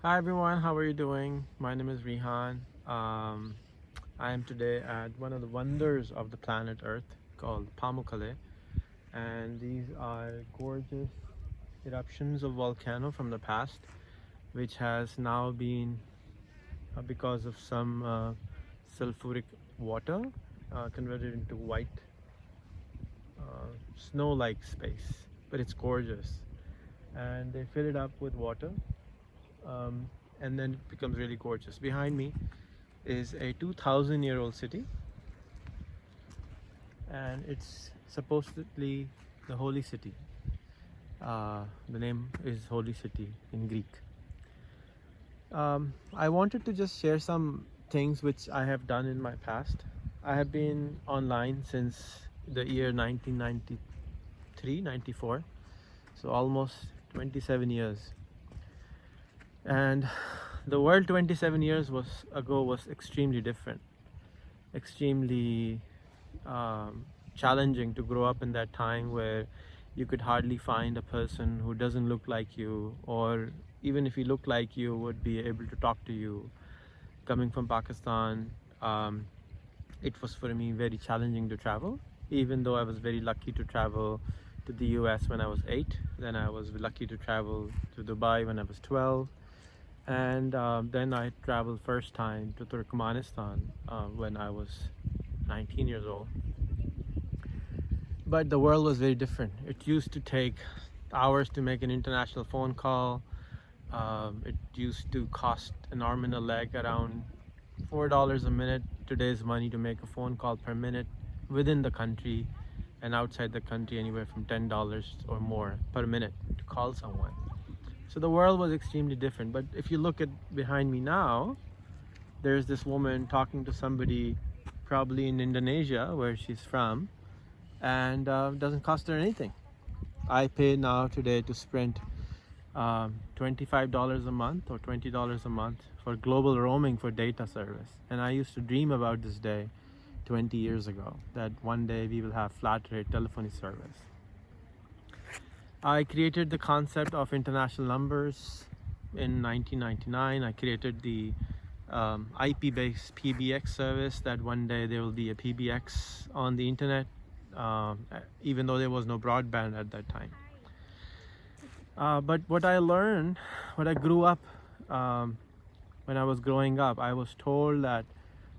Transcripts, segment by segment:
Hi everyone, how are you doing? My name is Rehan. I am today at one of the wonders of the planet Earth called Pamukkale, and these are gorgeous eruptions of volcano from the past, which has now been because of some sulfuric water converted into white snow-like space. But it's gorgeous, and they fill it up with water, um, and then it becomes really gorgeous. Behind me is a 2,000-year-old city, and it's supposedly the holy city. The name is Holy City in Greek. I wanted to just share some things which I have done in my past. I have been online since the year 1993, 94, so almost 27 years. And the world 27 years ago was extremely different, extremely challenging to grow up in that time where you could hardly find a person who doesn't look like you, or even if he looked like you, would be able to talk to you. Coming from Pakistan, it was for me very challenging to travel, even though I was very lucky to travel to the US when I was 8. Then I was lucky to travel to Dubai when I was 12. And then I traveled first time to Turkmenistan when I was 19 years old. But the world was very different. It used to take hours to make an international phone call. It used to cost an arm and a leg, around $4 a minute today's money, to make a phone call per minute within the country, and outside the country anywhere from $10 or more per minute to call someone. So the world was extremely different. But if you look at behind me now, there's this woman talking to somebody probably in Indonesia, where she's from, and doesn't cost her anything. I pay now today to Sprint $25 a month or $20 a month for global roaming for data service. And I used to dream about this day 20 years ago, that one day we will have flat rate telephony service. I created the concept of international numbers in 1999. I created the IP-based PBX service, that one day there will be a PBX on the internet, even though there was no broadband at that time. But what I learned, what I grew up, when I was growing up, I was told that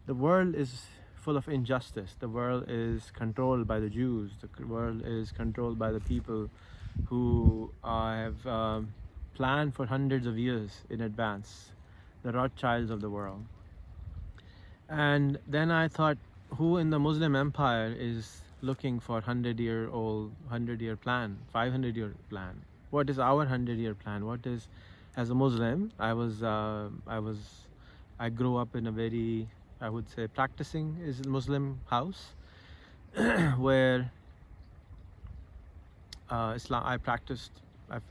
the world is full of injustice. The world is controlled by the Jews. The world is controlled by the people who have planned for hundreds of years in advance, the Rothschilds of the world. And then I thought, who in the Muslim empire is looking for 100-year plan, 500-year plan? What is our 100-year plan? What is, as a Muslim, I grew up in a very, I would say, practicing is Muslim house, where Islam, I practiced,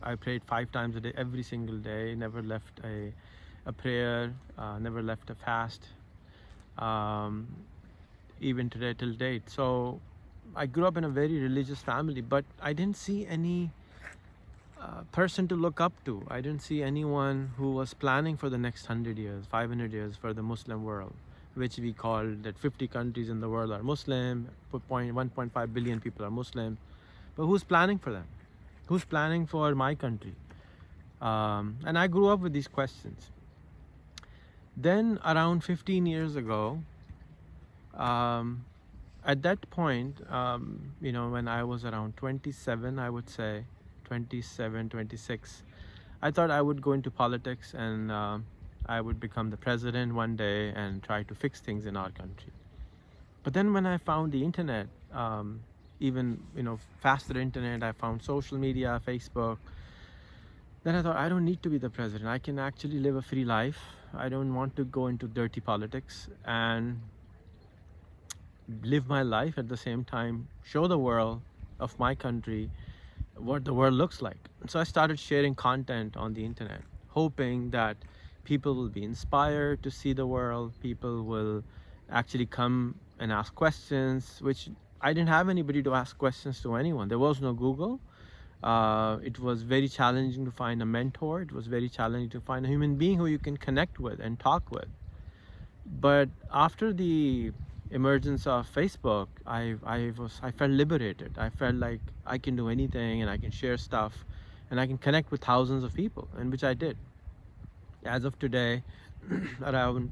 I prayed 5 times a day, every single day, never left a prayer, never left a fast, um, even today till date. So I grew up in a very religious family, but I didn't see any person to look up to. I didn't see anyone who was planning for the next 100 years, 500 years for the Muslim world, which we call that 50 countries in the world are Muslim, 1.5 billion people are Muslim. But who's planning for them? Who's planning for my country? And I grew up with these questions. Then around 15 years ago, at that point, when I was around 27, I would say 27, 26, I thought I would go into politics, and I would become the president one day and try to fix things in our country. But then when I found the internet, even faster internet, I found social media, Facebook. Then I thought, I don't need to be the president. I can actually live a free life. I don't want to go into dirty politics, and live my life at the same time, show the world of my country what the world looks like. So I started sharing content on the internet, hoping that people will be inspired to see the world. People will actually come and ask questions, which I didn't have anybody to ask questions to anyone. There was no Google. It was very challenging to find a mentor. It was very challenging to find a human being who you can connect with and talk with. But after the emergence of Facebook, I felt liberated. I felt like I can do anything and I can share stuff and I can connect with thousands of people, and which I did. As of today, around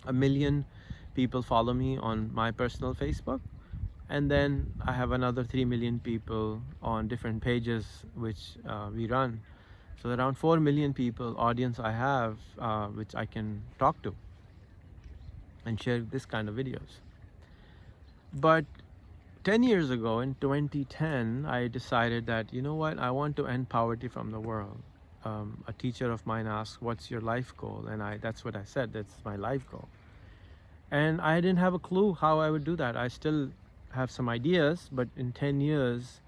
1 million people follow me on my personal Facebook, and then I have another 3 million people on different pages which we run. So around 4 million people audience I have, which I can talk to and share this kind of videos. But 10 years ago, in 2010, I decided that, you know what, I want to end poverty from the world. A teacher of mine asked, what's your life goal? And that's what I said, that's my life goal. And I didn't have a clue how I would do that. I still have some ideas, but in 10 years,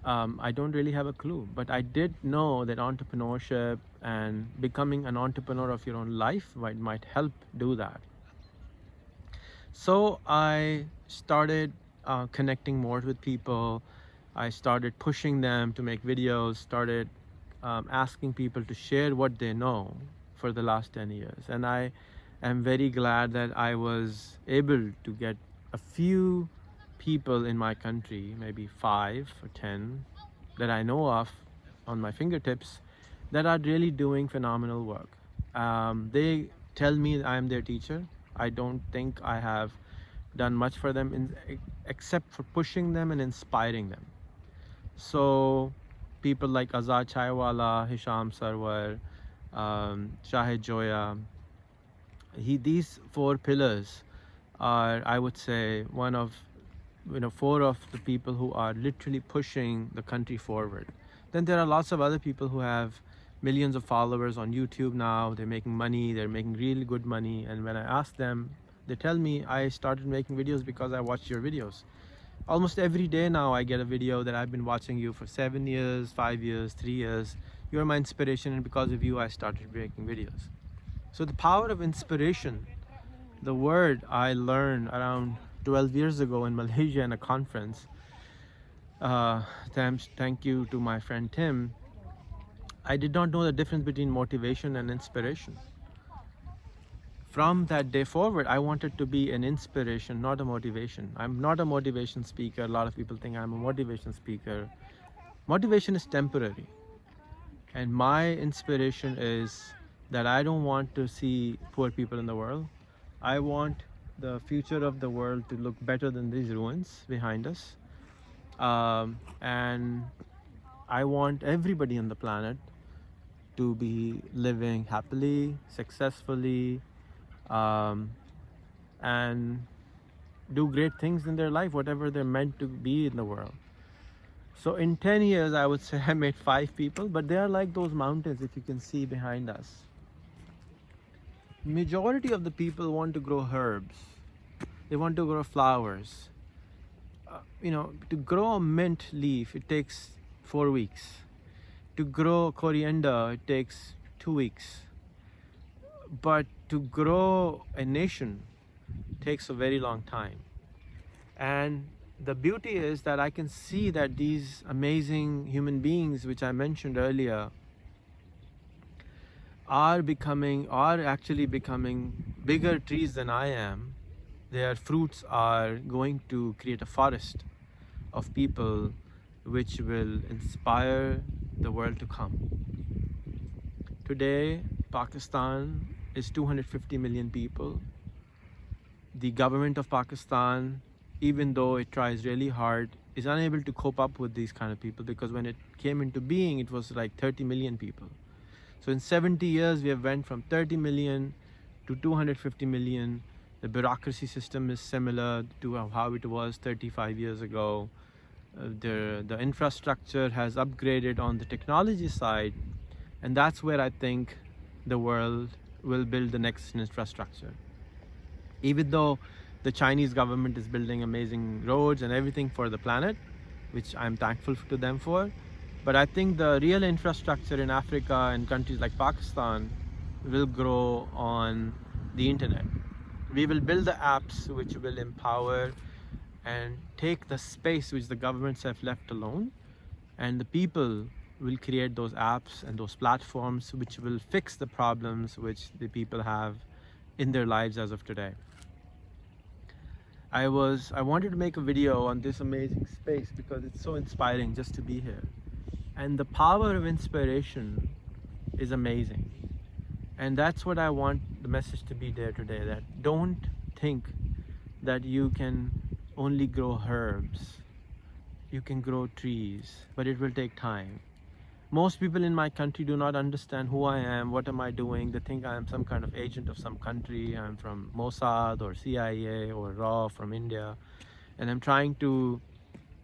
I don't really have a clue. But I did know that entrepreneurship and becoming an entrepreneur of your own life might help do that. So I started connecting more with people. I started pushing them to make videos, started asking people to share what they know for the last 10 years. And I am very glad that I was able to get a few people in my country, maybe 5 or 10 that I know of on my fingertips, that are really doing phenomenal work. They tell me I am their teacher. I don't think I have done much for them except for pushing them and inspiring them. So people like Azad Chaiwala, Hisham Sarwar, Shahid Joya, these 4 pillars are, I would say, one of 4 of the people who are literally pushing the country forward. Then there are lots of other people who have millions of followers on YouTube now. They're making money, they're making really good money. And when I ask them, they tell me, I started making videos because I watched your videos. Almost every day now I get a video that I've been watching you for 7 years, 5 years, 3 years. You're my inspiration, and because of you I started making videos. So the power of inspiration, the word I learned around 12 years ago in Malaysia in a conference. Thank you to my friend Tim. I did not know the difference between motivation and inspiration. From that day forward, I wanted to be an inspiration, not a motivation. I'm not a motivation speaker. A lot of people think I'm a motivation speaker. Motivation is temporary. And my inspiration is that I don't want to see poor people in the world. I want the future of the world to look better than these ruins behind us. And I want everybody on the planet to be living happily, successfully, and do great things in their life, whatever they're meant to be in the world. So in 10 years, I would say I made 5 people, but they are like those mountains, if you can see behind us. Majority of the people want to grow herbs. They want to grow flowers. To grow a mint leaf, it takes 4 weeks. To grow coriander, it takes 2 weeks. But to grow a nation takes a very long time. And the beauty is that I can see that these amazing human beings, which I mentioned earlier, are actually becoming bigger trees than I am. Their fruits are going to create a forest of people which will inspire the world to come. Today, Pakistan is 250 million people. The government of Pakistan, even though it tries really hard, is unable to cope up with these kind of people, because when it came into being, it was like 30 million people. So in 70 years, we have went from 30 million to 250 million. The bureaucracy system is similar to how it was 35 years ago. The infrastructure has upgraded on the technology side, and that's where I think the world will build the next infrastructure. Even though the Chinese government is building amazing roads and everything for the planet, which I'm thankful to them for, but I think the real infrastructure in Africa and countries like Pakistan will grow on the internet. We will build the apps which will empower and take the space which the governments have left alone, and the people will create those apps and those platforms which will fix the problems which the people have in their lives as of today. I wanted to make a video on this amazing space because it's so inspiring just to be here. And the power of inspiration is amazing. And that's what I want the message to be there today, that don't think that you can only grow herbs. You can grow trees, but it will take time. Most people in my country do not understand who I am, what am I doing. They think I am some kind of agent of some country. I'm from Mossad or CIA or RAW from India. And I'm trying to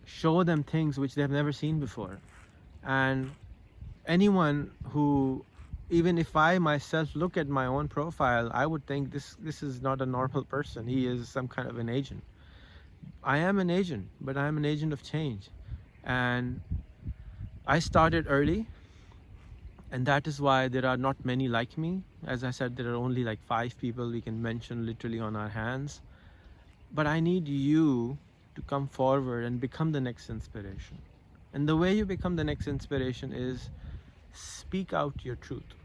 show them things which they've never seen before. And anyone who, even if I myself look at my own profile, I would think this is not a normal person. He is some kind of an agent. I am an agent, but I am an agent of change. And I started early, and that is why there are not many like me. As I said, there are only like 5 people we can mention literally on our hands. But I need you to come forward and become the next inspiration. And the way you become the next inspiration is speak out your truth.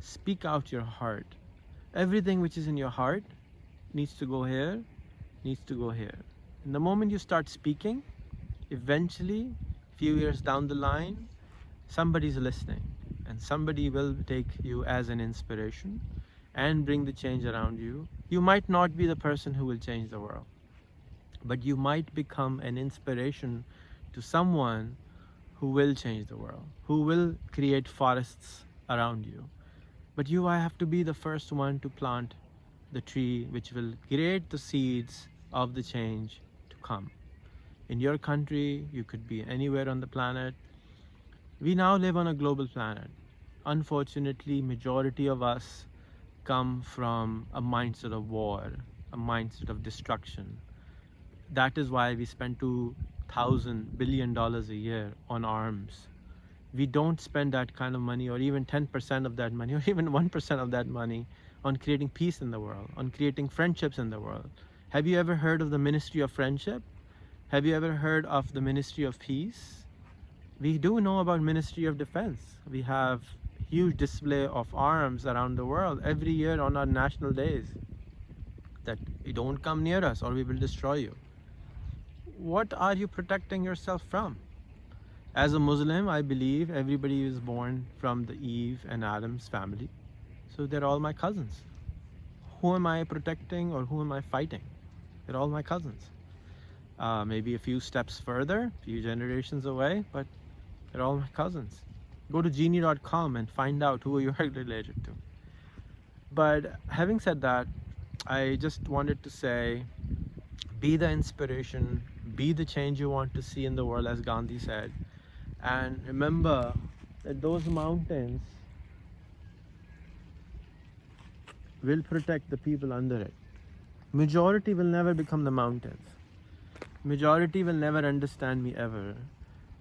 Speak out your heart. Everything which is in your heart needs to go here, needs to go here. And the moment you start speaking, eventually, few years down the line, somebody's listening, and somebody will take you as an inspiration and bring the change around you. You might not be the person who will change the world, but you might become an inspiration to someone who will change the world, who will create forests around you. But you have to be the first one to plant the tree which will create the seeds of the change to come. In your country, you could be anywhere on the planet. We now live on a global planet. Unfortunately, majority of us come from a mindset of war, a mindset of destruction. That is why we spend $2,000 billion a year on arms. We don't spend that kind of money, or even 10% of that money, or even 1% of that money on creating peace in the world, on creating friendships in the world. Have you ever heard of the Ministry of Friendship? Have you ever heard of the Ministry of Peace? We do know about Ministry of Defense. We have huge display of arms around the world every year on our national days, that you don't come near us or we will destroy you. What are you protecting yourself from? As a Muslim, I believe everybody is born from the Eve and Adam's family. So they're all my cousins. Who am I protecting, or who am I fighting? They're all my cousins. Maybe a few steps further, a few generations away, but they're all my cousins. Go to genie.com and find out who you're related to. But having said that, I just wanted to say, be the inspiration, be the change you want to see in the world, as Gandhi said. And remember that those mountains will protect the people under it. Majority will never become the mountains. Majority will never understand me ever.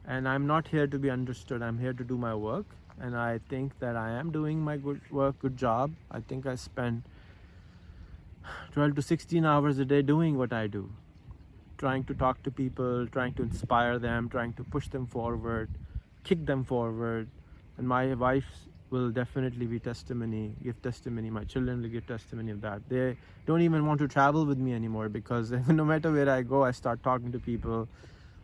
And I'm not here to be understood. I'm here to do my work. And I think that I am doing my good work, good job. I think I spend 12 to 16 hours a day doing what I do. Trying to talk to people, trying to inspire them, trying to push them forward, kick them forward. And my wife will definitely be testimony, give testimony. My children will give testimony of that. They don't even want to travel with me anymore, because no matter where I go, I start talking to people.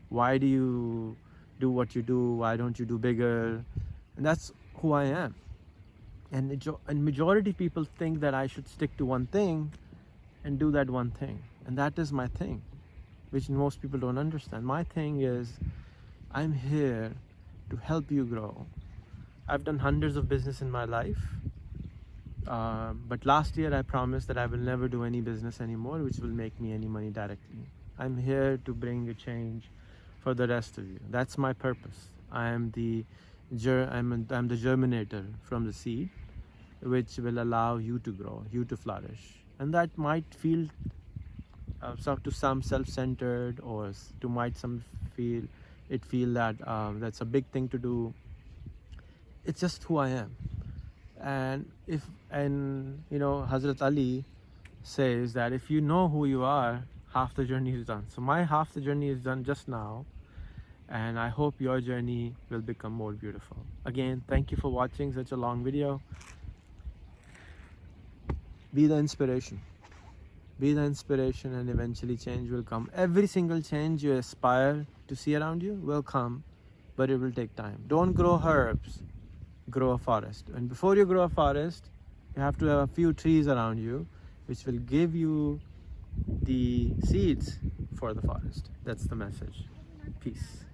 Why do you do what you do? Why don't you do bigger? And that's who I am. And majority people think that I should stick to one thing and do that one thing. And that is my thing, which most people don't understand. My thing is, I'm here to help you grow. I've done hundreds of business in my life, but last year I promised that I will never do any business anymore which will make me any money directly. I'm here to bring a change for the rest of you. That's my purpose. I'm the germinator from the seed, which will allow you to grow, you to flourish. And that might feel to some self-centered, or to might some feel that that's a big thing to do. It's just who I am. And Hazrat Ali says that if you know who you are, half the journey is done. So my half the journey is done just now, and I hope your journey will become more beautiful. Again, thank you for watching such a long video. Be the inspiration. Be the inspiration, and eventually change will come. Every single change you aspire to see around you will come, but it will take time. Don't grow herbs, grow a forest. And before you grow a forest, you have to have a few trees around you, which will give you the seeds for the forest. That's the message. Peace.